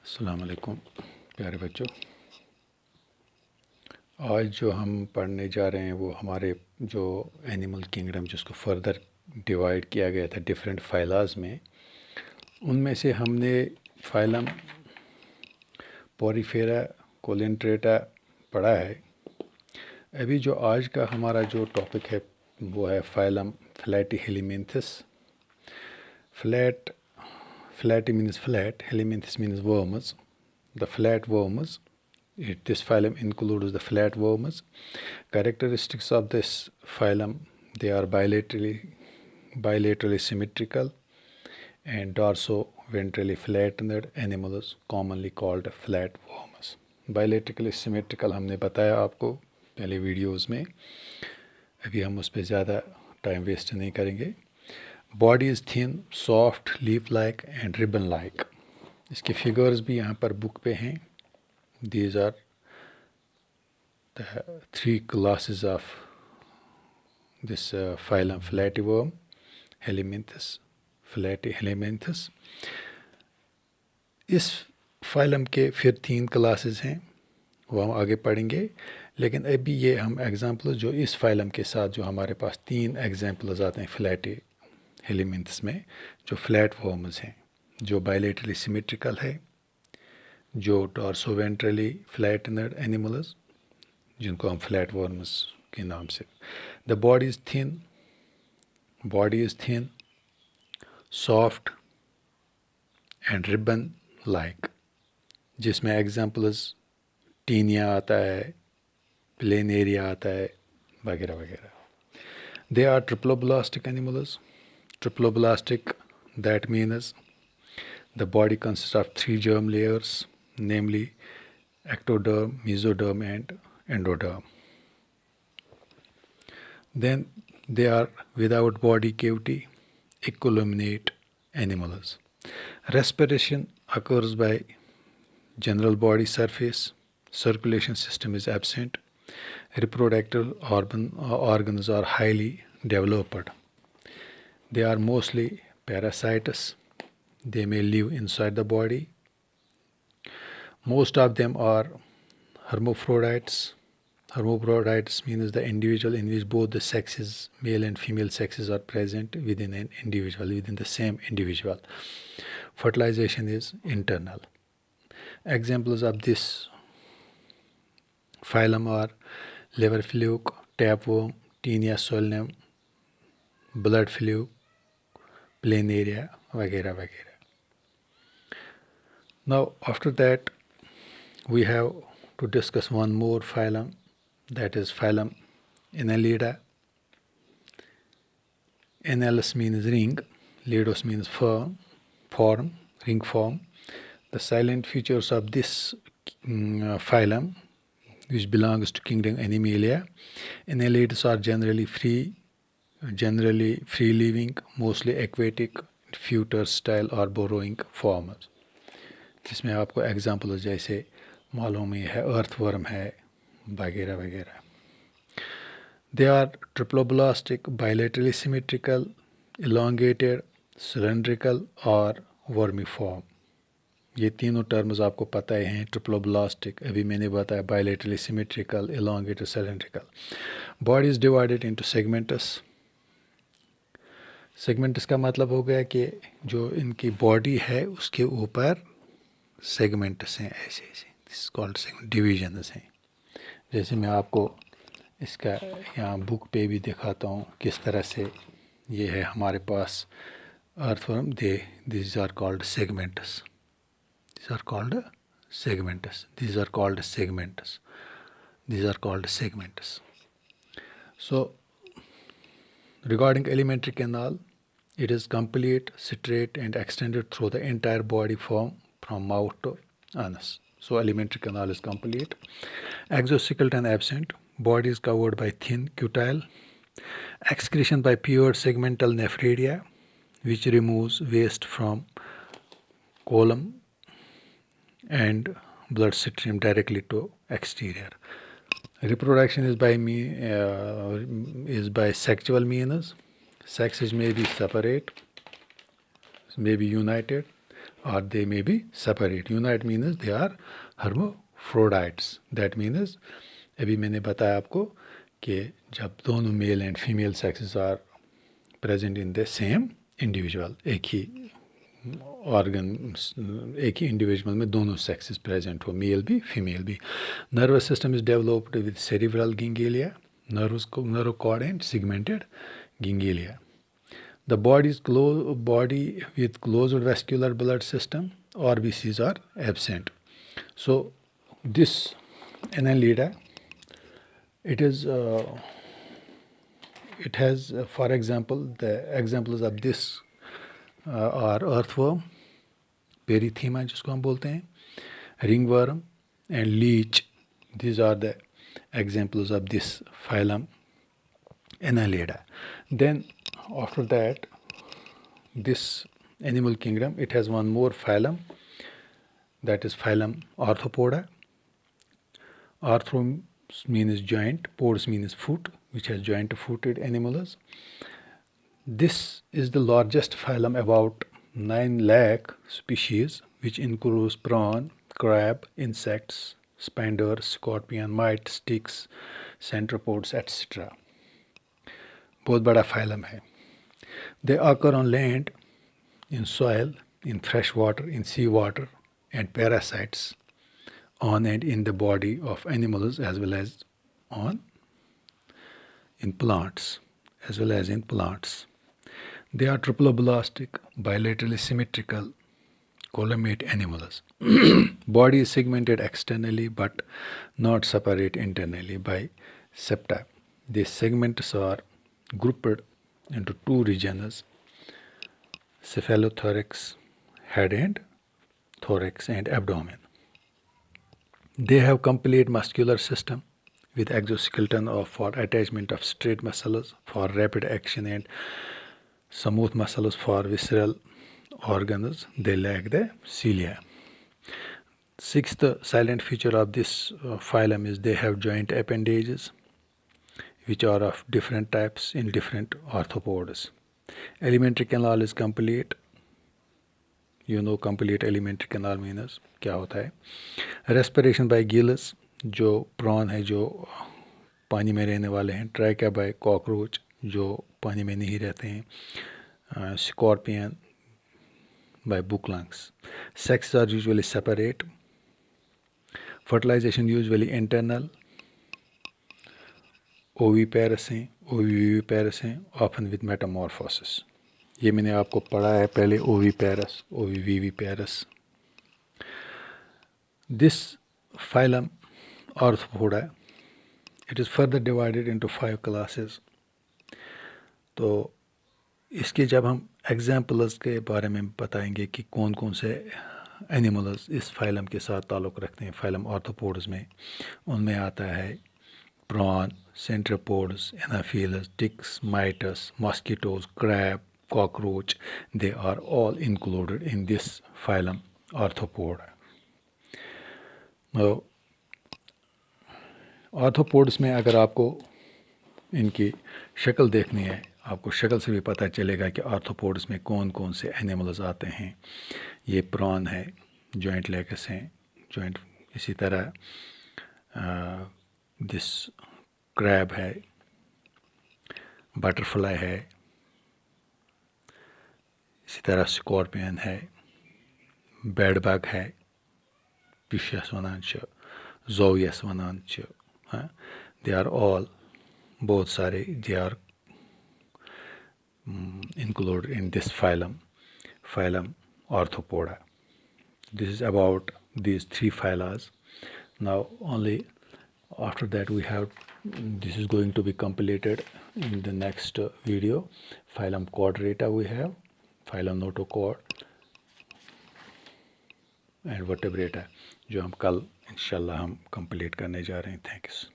अस्सलाम वालेकुम प्यारे बच्चों। आज जो हम पढ़ने जा रहे हैं वो हमारे जो एनिमल किंगडम जिसको फर्दर डिवाइड किया गया था डिफरेंट फाइलाज में, उनमें से हमने फाइलम पोरीफेरा कोलिनट्रेटा पढ़ा है। अभी जो आज का हमारा जो टॉपिक है वो है phylum फ्लैटीहेलिमिंथस। Flatty means flat, Helminthus means worms. The flatworms. This phylum includes the flatworms. Characteristics of this phylum: they are bilaterally symmetrical and dorso-ventrally flattened animals, commonly called flatworms. Bilaterally symmetrical हमने बताया आपको पहले videos में, अभी हम उस पर ज़्यादा टाइम वेस्ट नहीं करेंगे। Body is thin, soft, leaf like and ribbon like. इसके फिगर्स भी यहाँ पर बुक पे हैं। These are the 3 classes of this phylum flatworm helminthes, platyhelminthes. इस फाइलम के फिर 3 क्लासेस हैं, वो हम आगे पढ़ेंगे। लेकिन अभी ये हम एग्जाम्पल जो इस फाइलम के साथ जो हमारे पास 3 एग्जाम्पल्स आते हैं फ्लैटी हेलिमिंथस में, जो फ्लैट वर्म्स हैं, जो बायलेटरली सिमेट्रिकल है, जो डॉर्सोवेंट्रली फ्लैटेंड एनिमल्स जिनको हम फ्लैट वर्म्स के नाम से। The body is thin, soft and ribbon like, जिसमें एग्जाम्पल्स टीनिया आता है, प्लेनेरिया आता है, वगैरह वगैरह। They are triploblastic animals. Triploblastic, that means the body consists of 3 germ layers, namely ectoderm, mesoderm and endoderm. Then they are without body cavity, equiluminate animals. Respiration occurs by general body surface, circulation system is absent, reproductive organs are highly developed. They are mostly parasites. They may live inside the body. Most of them are hermaphrodites. Hermaphrodites means the individual in which both the sexes, male and female sexes, are present within an individual, within the same individual. Fertilization is internal. Examples of this phylum are liver fluke, tapeworm, Taenia solenum, blood fluke, planaria वगैरह वगैरह. Now after that we have to discuss one more phylum, that is phylum Annelida. Annelus means ring, lidos means form, ring form. The silent features of this phylum, which belongs to kingdom Animalia: annelids are generally free-living, mostly aquatic, few terrestrial or burrowing forms. जिसमें आपको example जैसे मालूम ही है, earthworm है, वगैरह वगैरह. They are triploblastic, bilaterally symmetrical, elongated, cylindrical और vermiform. ये तीनों टर्म्स आपको पता ही हैं. ट्रिप्लोब्लास्टिक अभी मैंने बताया, bilaterally symmetrical, elongated, cylindrical. Body is divided into segmentus. Segments का मतलब हो गया कि जो इनकी बॉडी है उसके ऊपर सेगमेंट्स हैं, ऐसे ऐसे, दिस कॉल्ड सेगमेंट, डिवीजन्स हैं. जैसे मैं आपको इसका यहाँ बुक पे भी दिखाता हूँ किस तरह से ये है हमारे पास earthworm. This are called segments, this are called segments, this are called segments, this are called segments. So regarding alimentary canal, it is complete, straight and extended through the entire body from mouth to anus. So alimentary canal is complete. Exoskeleton absent. Body is covered by thin cutule. Excretion by pure segmental nephridia, which removes waste from colon and blood stream directly to exterior. Reproduction is by sexual means. Sexes may be separate, may be united, or they may be separate. Unite means they are hermaphrodites. That means अभी मैंने बताया आपको कि जब दोनों male and female sexes are present in the same individual, एक ही organ, एक ही इंडिविजुअल में दोनों सेक्सेस प्रेजेंट हो, मेल भी फीमेल भी. Nervous system is developed with cerebral ganglia, nerve cord and segmented ganglia. The body with closed vascular blood system, RBCs are absent. So this annelida, it has, for example, the examples of this are earthworm, perithema जिसको हम बोलते हैं, ringworm and leech. These are the examples of this phylum Annelida. Then after that, this animal kingdom, it has one more phylum, that is phylum Arthropoda. Arthro means joint, pods means foot, which has joint footed animals. This is the largest phylum, about 9 lakh species, which includes prawn, crab, insects, spider, scorpion, mites, ticks, centropods, etc. बहुत बड़ा phylum है. They occur on land, in soil, in fresh water, in sea water, and parasites on and in the body of animals as well as in plants. They are triploblastic, bilaterally symmetrical, columnate animals. Body is segmented externally but not separate internally by septa. These segments are grouped into two regions: cephalothorax, head and thorax and abdomen. They have complete muscular system with exoskeleton for attachment of straight muscles for rapid action and smooth muscles for visceral organs. They lack the cilia. Sixth silent feature of this phylum is they have joint appendages, which are of different types in different arthropods. Alimentary canal is complete. You know complete alimentary canal means क्या होता है. Respiration by gills, जो prawn है, जो पानी में रहने वाले हैं. Trachea by cockroach, जो पानी में नहीं रहते हैं. Scorpion by book lungs. Sexes are usually separate. Fertilization usually internal. Oviparous हैं, oviviviparous हैं, often with metamorphosis. ये मैंने आपको पढ़ा है पहले, oviparous, oviviviparous. This phylum Arthropoda, it is further divided into 5 classes. तो इसके जब हम एग्जाम्पल्स के बारे में बताएंगे कि कौन कौन से एनिमल्स इस फाइलम के साथ ताल्लुक़ रखते हैं फाइलम आर्थ्रोपोड्स में, उनमें आता है prawn, centipedes, anopheles, ticks, mites, mosquitoes, crab, cockroach. They are all included in this phylum arthropod. Arthropods में अगर आपको इनकी शक्ल देखनी है, आपको शक्ल से भी पता चलेगा कि आर्थ्रोपोड्स में कौन कौन से एनिमल्स आते हैं. ये प्रॉन है, जॉइंट लेगस हैं, जॉइंट. इसी तरह दिस क्रैब है, बटरफ्लाई है, इसी तरह स्कॉर्पियन है, बेडबग है, पिशियस वनान छ, जोवियस वनान छ. दे आर ऑल, बहुत सारे, they are included in this phylum Arthropoda. This is about these 3 phyla. Now only after that we have, this is going to be completed in the next video. Phylum Chordata we have, phylum Notochord and Vertebrata, जो हम कल इंशाल्लाह हम complete करने जा रहे हैं. Thanks.